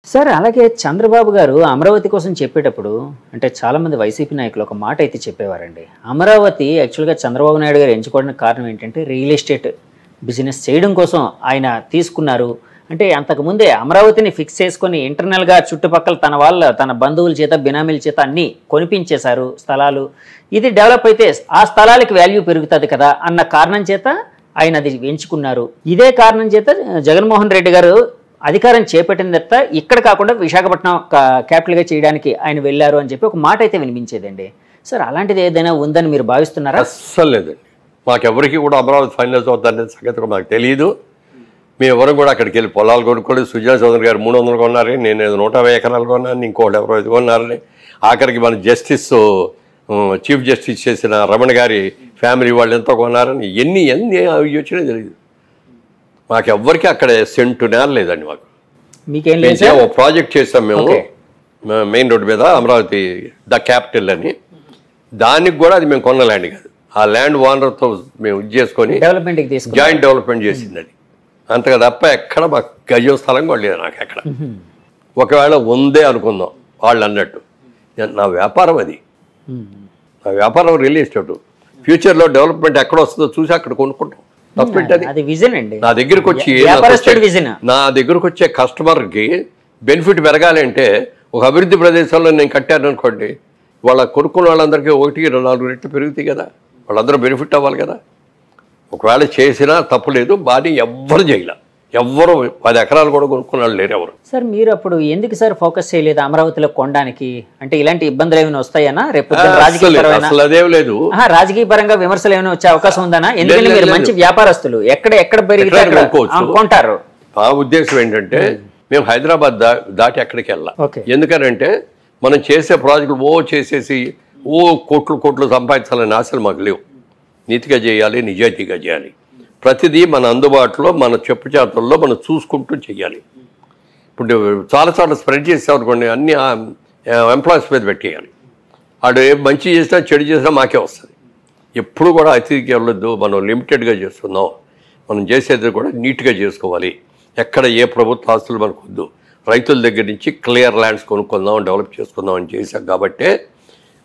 Sir అలాగే చంద్రబాబు గారు అమరావతి కోసం చెప్పేటప్పుడు అంటే చాలామంది వైసీపీ నాయకులు ఒక మాట అయితే చెప్పేవారండి. అమరావతి యాక్చువల్గా చంద్రబాబు నాయుడు గారు ఎంచుకోవడానికి కారణం ఏంటంటే రియల్ ఎస్టేట్ బిజినెస్ చేయడం కోసం ఆయన తీసుకున్నారు. అంటే అంతకుముందే అమరావతిని ఫిక్స్ చేసుకొని ఇంటర్నల్గా చుట్టుపక్కల తన బంధువుల చేత బినామీల చేత అన్నీ కొనిపించేశారు స్థలాలు. ఇది డెవలప్ అయితే ఆ స్థలాలకి వాల్యూ పెరుగుతుంది కదా అన్న కారణం చేత ఆయన అది ఎంచుకున్నారు. ఇదే కారణం చేత జగన్మోహన్ రెడ్డి గారు అధికారం చేపట్టిన తర్వాత ఇక్కడ కాకుండా విశాఖపట్నం క్యాపిటల్గా చేయడానికి ఆయన వెళ్ళారు అని చెప్పి ఒక మాట అయితే వినిపించేదండి. సార్ అలాంటిది ఏదైనా ఉందని మీరు భావిస్తున్నారా? అస్సలు లేదండి. మాకెవరికి కూడా అమరావతి ఫైనల్స్ అవుతుందనే సంగతి మాకు తెలియదు. మేము ఎవరు కూడా అక్కడికి వెళ్ళి పొలాలు కొనుక్కోలేదు. సుజనా చౌదరి గారు 300 కొన్నారని, నేను 150 ఎకరాలు కొన్నాను, ఇంకోటి ఎవరో 5 కొన్నారని. ఆఖరికి మన చీఫ్ జస్టిస్ చేసిన రమణ గారి ఫ్యామిలీ వాళ్ళు ఎంతో కొన్నారని ఎన్ని వచ్చినా తెలియదు. మాకెవ్వరికి అక్కడ సెంటు నేల లేదండి. మాకు మీకేం లేదు. ఓ ప్రాజెక్ట్ చేసాం మేము మెయిన్ రోడ్డు మీద, అమరావతి ద క్యాపిటల్ అని. దానికి కూడా అది మేము కొన్న ల్యాండ్ కాదు, ఆ ల్యాండ్ ఓనర్తో మేము ఇది చేసుకొని జాయింట్ డెవలప్మెంట్ చేసింది అది. అంతగా తప్ప ఎక్కడ మాకు గజం స్థలం కూడా లేదు నాకు ఎక్కడ. ఒకవేళ ఉందే అనుకుందాం వాళ్ళు అన్నట్టు. నా వ్యాపారం అది, నా వ్యాపారం రియల్ ఎస్టేట్. ఫ్యూచర్లో డెవలప్మెంట్ ఎక్కడ వస్తుందో చూసి అక్కడ కొనుక్కుంటాం. తప్పేంటది? నా దగ్గరకు వచ్చే కస్టమర్కి బెనిఫిట్ పెరగాలి అంటే ఒక అభివృద్ధి ప్రదేశంలో నేను కట్టాను అనుకోండి, వాళ్ళ కొనుక్కున్న వాళ్ళందరికీ 1-4 రెట్లు పెరుగుతాయి కదా, వాళ్ళందరూ బెనిఫిట్ అవ్వాలి కదా. ఒకవేళ చేసినా తప్పు లేదు, బాగా ఎవ్వరు చేయలే, ఎవ్వరు 10 ఎకరాలు కూడా కొనుక్కున్నాళ్ళు లేరు ఎవరు. సార్ మీరు అప్పుడు ఎందుకు సార్ ఫోకస్ చేయలేదు అమరావతిలో కొనడానికి? అంటే ఇలాంటి ఇబ్బందులు ఏమైనా వస్తాయనా? రేపు అసలు అదేం లేదు. రాజకీయ పరంగా విమర్శలు ఏమైనా వచ్చే అవకాశం ఉందనా? ఎందుకంటే మీరు మంచి వ్యాపారస్తులు, ఎక్కడ పెరిగితే కొంటారు. మా ఉద్దేశం ఏంటంటే మేము హైదరాబాద్ దాటి ఎక్కడికి వెళ్ళాం. ఎందుకనంటే మనం చేసే ప్రాజెక్టులు చేసేసి కోట్లు సంపాదించాలని ఆశలు మాకు లేవు. నీతిగా చేయాలి, నిజాయితీగా చేయాలి. ప్రతిదీ మన అందుబాటులో, మన చెప్పుచేతల్లో మనం చూసుకుంటూ చేయాలి. ఇప్పుడు చాలా స్ప్రెడ్ చేసామనుకోండి, అన్ని ఎంప్లాయీస్ మీద పెట్టేయాలి. వాడు మంచి చేసినా చెడు చేసినా మాకే వస్తుంది. ఎప్పుడు కూడా అతిథికి వెళ్ళొద్దు. మనం లిమిటెడ్గా చేస్తున్నాం. మనం చేసేది కూడా నీట్గా చేసుకోవాలి. ఎక్కడ ఏ ప్రభుత్వ ఆస్తులు మనకు వద్దు. రైతుల దగ్గర నుంచి క్లియర్ ల్యాండ్స్ కొనుక్కుందాం, డెవలప్ చేసుకుందాం అని చేశాం. కాబట్టి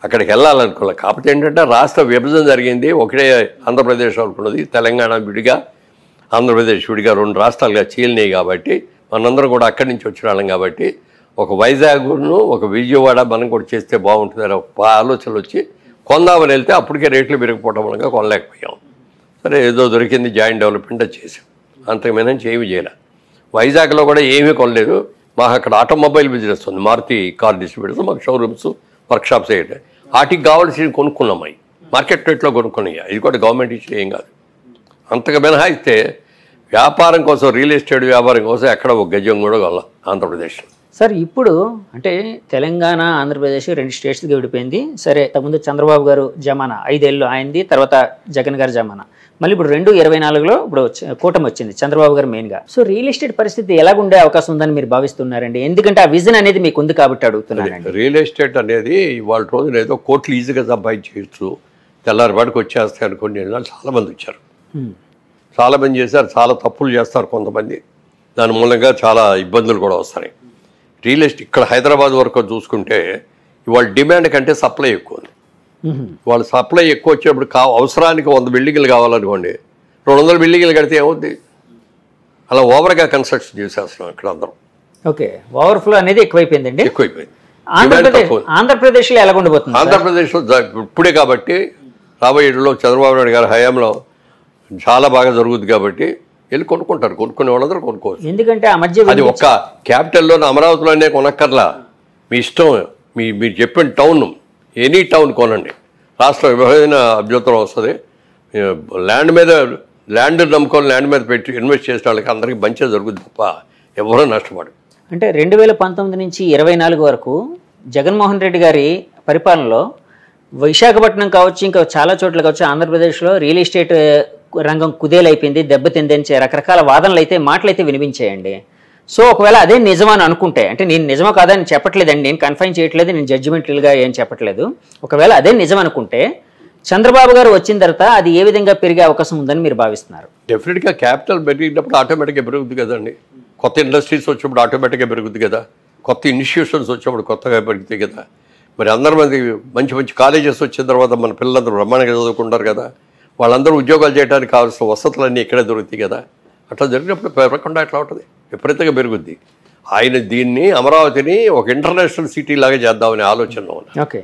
అక్కడికి వెళ్ళాలనుకోవాలి. కాకపోతే ఏంటంటే రాష్ట్ర విభజన జరిగింది, ఒకటే ఆంధ్రప్రదేశ్ అనుకున్నది. తెలంగాణ విడిగా, ఆంధ్రప్రదేశ్ విడిగా 2 రాష్ట్రాలుగా చీలినాయి. కాబట్టి మనందరం కూడా అక్కడి నుంచి వచ్చిన వాళ్ళం. కాబట్టి ఒక వైజాగ్ను, ఒక విజయవాడ మనం కూడా చేస్తే బాగుంటుందని ఒక ఆలోచనలు వచ్చి కొందామని వెళ్తే అప్పటికే రేట్లు పెరిగిపోవడం వల్ల కొనలేకపోయాం. సరే ఏదో దొరికింది, జాయింట్ డెవలప్మెంట్ చేసాం. అంతకుమించి ఏమీ చేయలే. వైజాగ్లో కూడా ఏమీ కొనలేదు. మాకు అక్కడ ఆటోమొబైల్ బిజినెస్ ఉంది, మారుతి కార్ డిస్ట్రిబ్యూటర్స్, మాకు షోరూమ్స్, వర్క్షాప్స్ అయ్యాయి. వాటికి కావాల్సి కొనుక్కున్నాయి, మార్కెట్ రేట్లో కొనుక్కున్నాయి. ఇది కూడా గవర్నమెంట్ ఇచ్చిన ఏం కాదు. అంతగా మినహాయిస్తే వ్యాపారం కోసం, రియల్ ఎస్టేట్ వ్యాపారం కోసం ఎక్కడ ఒక గజం కూడా కొనాల ఆంధ్రప్రదేశ్లో. సార్ ఇప్పుడు అంటే తెలంగాణ, ఆంధ్రప్రదేశ్ 2 స్టేట్స్గా విడిపోయింది. సరే, ముందు చంద్రబాబు గారు జమానా 5 ఏళ్ళు అయింది, తర్వాత జగన్ గారు జమానా, మళ్ళీ ఇప్పుడు 2024లో ఇప్పుడు కూటమి వచ్చింది, చంద్రబాబు గారు మెయిన్గా. సో రియల్ ఎస్టేట్ పరిస్థితి ఎలాగుండే అవకాశం ఉందని మీరు భావిస్తున్నారండి? ఎందుకంటే ఆ విజన్ అనేది మీకు ఉంది కాబట్టి అడుగుతున్నారండి. రియల్ ఎస్టేట్ అనేది ఇవాళ రోజున ఏదో కోట్లు ఈజీగా సంపాదించవచ్చు, తెల్లారిపాటికి వచ్చేస్తాయి అనుకోండి. చాలామంది వచ్చారు, చాలామంది చేశారు, చాలా తప్పులు చేస్తారు కొంతమంది. దాని మూలంగా చాలా ఇబ్బందులు కూడా వస్తాయి. రియల్ ఎస్టేట్ ఇక్కడ హైదరాబాద్ వరకు చూసుకుంటే ఇవాళ డిమాండ్ కంటే సప్లై ఎక్కువ ఉంది. వాళ్ళు సప్లై ఎక్కువ వచ్చేప్పుడు అవసరానికి 100 బిల్డింగ్లు కావాలనుకోండి, 200 బిల్డింగ్లు కడితే ఏమవుద్ది? అలా ఓవర్గా కన్స్ట్రక్షన్ చేసేస్తున్నాం ఇక్కడ అందరం. ఓకే, ఓవర్ఫ్లో అనేది ఎక్కువైపోయిందండి. ఎక్కువైపోయింది. ఆంధ్రప్రదేశ్లో ఎలా ఉండబోతుంది? ఆంధ్రప్రదేశ్లో ఇప్పుడే కాబట్టి రాబోయే ఏళ్ళలో చంద్రబాబు నాయుడు గారి హయాంలో చాలా బాగా జరుగుతుంది. కాబట్టి వెళ్ళి కొనుక్కుంటారు, కొనుక్కునే వాళ్ళందరూ కొనుక్కోవచ్చు. ఎందుకంటే ఆ మధ్య అది ఒక్క క్యాపిటల్లో అమరావతిలోనే కొనక్కర్లా, మీ ఇష్టం. మీరు చెప్పిన టౌన్, ఎనీ టౌన్ కొనండి, రాష్ట్ర విభజన అభ్యంతరం వస్తుంది. ల్యాండ్ నమ్ముకొని ల్యాండ్ మీద పెట్టి ఇన్వెస్ట్ చేసిన వాళ్ళకి అందరికీ మంచిగా జరుగుతుంది తప్ప ఎవరూ నష్టపడు. అంటే 2019 నుంచి 2024 వరకు జగన్మోహన్ రెడ్డి గారి పరిపాలనలో విశాఖపట్నం కావచ్చు, ఇంకా చాలా చోట్ల కావచ్చు, ఆంధ్రప్రదేశ్లో రియల్ ఎస్టేట్ రంగం కుదేలైపోయింది, దెబ్బతిందని రకరకాల వాదనలు అయితే, మాటలు అయితే వినిపించాయండి. సో ఒకవేళ అదే నిజమని అనుకుంటే, అంటే నేను నిజమో కాదని చెప్పట్లేదండి, నేను కన్ఫైన్ చేయట్లేదు, నేను జడ్జిమెంటల్గా ఏం చెప్పట్లేదు. ఒకవేళ అదే నిజం అనుకుంటే చంద్రబాబు గారు వచ్చిన తర్వాత అది ఏ విధంగా పెరిగే అవకాశం ఉందని మీరు భావిస్తున్నారు? డెఫినెట్గా క్యాపిటల్ పెరిగినప్పుడు ఆటోమేటిక్గా పెరుగుతుంది కదండి. కొత్త ఇండస్ట్రీస్ వచ్చినప్పుడు ఆటోమేటిక్గా పెరుగుతుంది కదా. కొత్త ఇన్స్టిట్యూషన్స్ వచ్చినప్పుడు కొత్తగా పెరిగితే కదా. మరి అందరి మంది మంచి మంచి కాలేజెస్ వచ్చిన తర్వాత మన పిల్లలందరూ బ్రహ్మాండంగా చదువుకుంటారు కదా. వాళ్ళందరూ ఉద్యోగాలు చేయడానికి కావాల్సిన వసతులన్నీ ఇక్కడే దొరుకుతాయి కదా. అట్లా జరిగినప్పుడు పెరగకుండా ఎట్లా ఉంటుంది, విపరీతంగా పెరుగుద్ది. ఆయన దీన్ని అమరావతిని ఒక ఇంటర్నేషనల్ సిటీ లాగా చేద్దామనే ఆలోచనలో ఉన్నారు. ఓకే,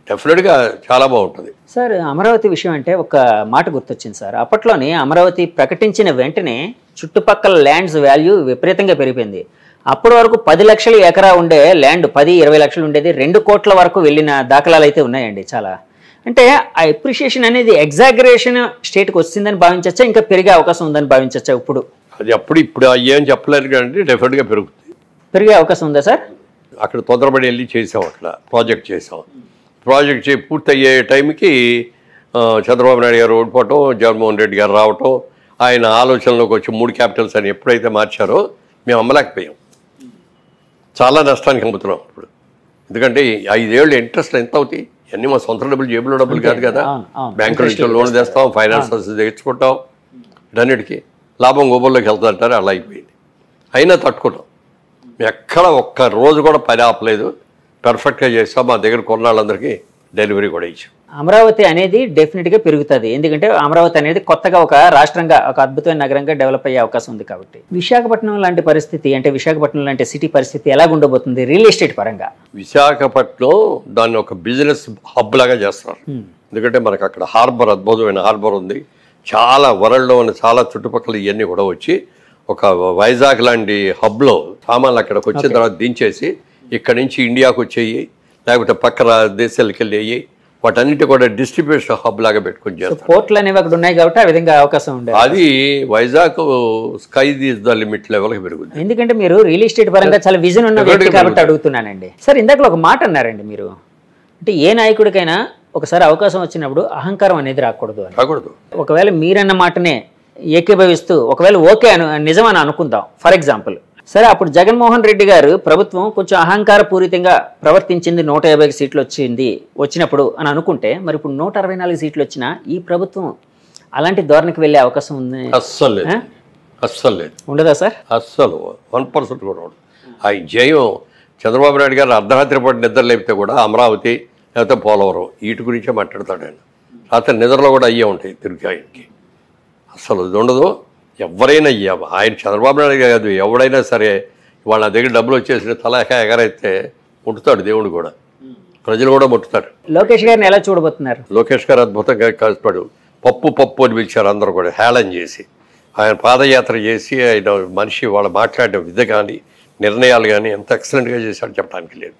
డెఫినెట్గా చాలా బాగుంటుంది. సార్ అమరావతి విషయం అంటే ఒక మాట గుర్తొచ్చింది సార్. అప్పట్లోనే అమరావతి ప్రకటించిన వెంటనే చుట్టుపక్కల ల్యాండ్స్ వాల్యూ విపరీతంగా పెరిగిపోయింది. అప్పటి వరకు 10 లక్షల ఎకరా ఉండే ల్యాండ్ 10-20 లక్షలు ఉండేది, 2 కోట్ల వరకు వెళ్ళిన దాఖలాలు అయితే ఉన్నాయండి చాలా. అంటే ఆ ఎప్రిషియేషన్ అనేది ఎగ్జాగరేషన్ స్టేట్కి వచ్చిందని భావించచ్చా, ఇంకా పెరిగే అవకాశం ఉందని భావించచ్చా? అది ఇప్పుడు ఏం చెప్పలేదు కానీ డెఫినెట్గా పెరిగే అవకాశం ఉందా సార్? అక్కడ తొందరపడి వెళ్ళి చేసాం, అక్కడ ప్రాజెక్ట్ చేసాం. ప్రాజెక్ట్ పూర్తయ్యే టైంకి చంద్రబాబు నాయుడు గారు ఓడిపోవటం, జగన్మోహన్ రెడ్డి గారు రావటం, ఆయన ఆలోచనలోకి వచ్చి 3 క్యాపిటల్స్ అని ఎప్పుడైతే మార్చారో మేము అమ్మలేకపోయాం. చాలా నష్టానికి అమ్ముతున్నాం ఇప్పుడు. ఎందుకంటే 5 ఏళ్ళు ఇంట్రెస్ట్ ఎంత అవుతాయి? ఇవన్నీ మా సొంత డబ్బులు, జేబులో డబ్బులు కాదు కదా. బ్యాంకుల నుంచి లోన్ తెస్తాం, ఫైనాన్సర్స్ తెచ్చుకుంటాం, ఇటన్నిటికీ లాభం గోబల్లోకి వెళ్తారంటారు. అలా అయిపోయింది. అయినా తట్టుకుంటాం. ఎక్కడ ఒక్క రోజు కూడా పని ఆపలేదు, పర్ఫెక్ట్గా చేస్తాం. మా దగ్గర కొన్నాళ్ళందరికీ డెలివరీ కూడా ఇచ్చాం. అమరావతి అనేది డెఫినెట్గా పెరుగుతుంది, ఎందుకంటే అమరావతి అనేది కొత్తగా ఒక రాష్ట్రంగా, ఒక అద్భుతమైన నగరంగా డెవలప్ అయ్యే అవకాశం ఉంది కాబట్టి. విశాఖపట్నం లాంటి పరిస్థితి, అంటే విశాఖపట్నం లాంటి సిటీ పరిస్థితి ఎలా ఉండబోతుంది రియల్ ఎస్టేట్ పరంగా? విశాఖపట్నం దాన్ని ఒక బిజినెస్ హబ్ లాగా చేస్తారు. ఎందుకంటే మనకు అక్కడ హార్బర్, అద్భుతమైన హార్బర్ ఉంది. చాలా వరల్డ్లో ఉన్న చాలా చుట్టుపక్కల ఇవన్నీ కూడా వచ్చి ఒక వైజాగ్ లాంటి హబ్లో సామాన్లు అక్కడికి వచ్చిన తర్వాత దించేసి ఇక్కడ నుంచి ఇండియాకు వచ్చేయి, లేకపోతే పక్క దేశాలకు వెళ్ళేయి, వాటన్నిటి కూడా డిస్ట్రిబ్యూషన్ హబ్ లాగా పెట్టుకుని చేస్తారు. పోర్ట్లు అనేవి అక్కడ ఉన్నాయి కాబట్టి ఆ విధంగా అవకాశం ఉంది. అది Vizag sky is the limit లెవెల్కి పెరుగుతుంది. ఎందుకంటే మీరు రియల్ ఎస్టేట్ పరంగా చాలా విజన్ ఉన్న వ్యక్తి కాబట్టి అడుగుతున్నానండి. సార్ ఇందాక ఒక మాట అన్నారండి మీరు, అంటే ఏ నాయకుడికైనా ఒకసారి అవకాశం వచ్చినప్పుడు అహంకారం అనేది రాకూడదు అని. ఒకవేళ మీరన్న మాటనే ఏకీభవిస్తూ ఒకవేళ ఓకే నిజమని అనుకుందాం ఫర్ ఎగ్జాంపుల్, సరే అప్పుడు జగన్మోహన్ రెడ్డి గారు ప్రభుత్వం కొంచెం అహంకార పూరితంగా ప్రవర్తించింది, 150 సీట్లు వచ్చినప్పుడు అని అనుకుంటే, మరి ఇప్పుడు 164 సీట్లు వచ్చినా ఈ ప్రభుత్వం అలాంటి ధోరణికి వెళ్ళే అవకాశం ఉంది? అస్సలు లేదు. ఉండదా సార్? అస్సలు 1% కూడా ఉండదు. ఆ జయం చంద్రబాబు నాయుడు గారు అర్ధరాత్రి పాటు నిద్ర లేపితే కూడా అమరావతి లేకపోతే పోలవరం వీటి గురించే మాట్లాడతాడు ఆయన. రాత్రి నిద్రలో కూడా అయ్యే ఉంటాయి తిరిగి ఆయనకి. అసలు ఇది ఉండదు. ఎవరైనా ఆయన చంద్రబాబు నాయుడు కాదు, ఎవడైనా సరే వాళ్ళ దగ్గర డబ్బులు వచ్చేసి తలక ఎగరైతే ముట్టుతాడు దేవుడు కూడా, ప్రజలు కూడా ముట్టుతారు. లోకేష్ గారిని ఎలా చూడబోతున్నారు? లోకేష్ గారు అద్భుతంగా కష్టపడు పప్పు అని పిలిచారు అందరూ కూడా, హేళన చేసి. ఆయన పాదయాత్ర చేసి ఆయన మనిషి వాళ్ళు మాట్లాడిన విధ కానీ నిర్ణయాలు కానీ ఎంత ఎక్సలెంట్గా చేశాడు చెప్పడానికి లేదు.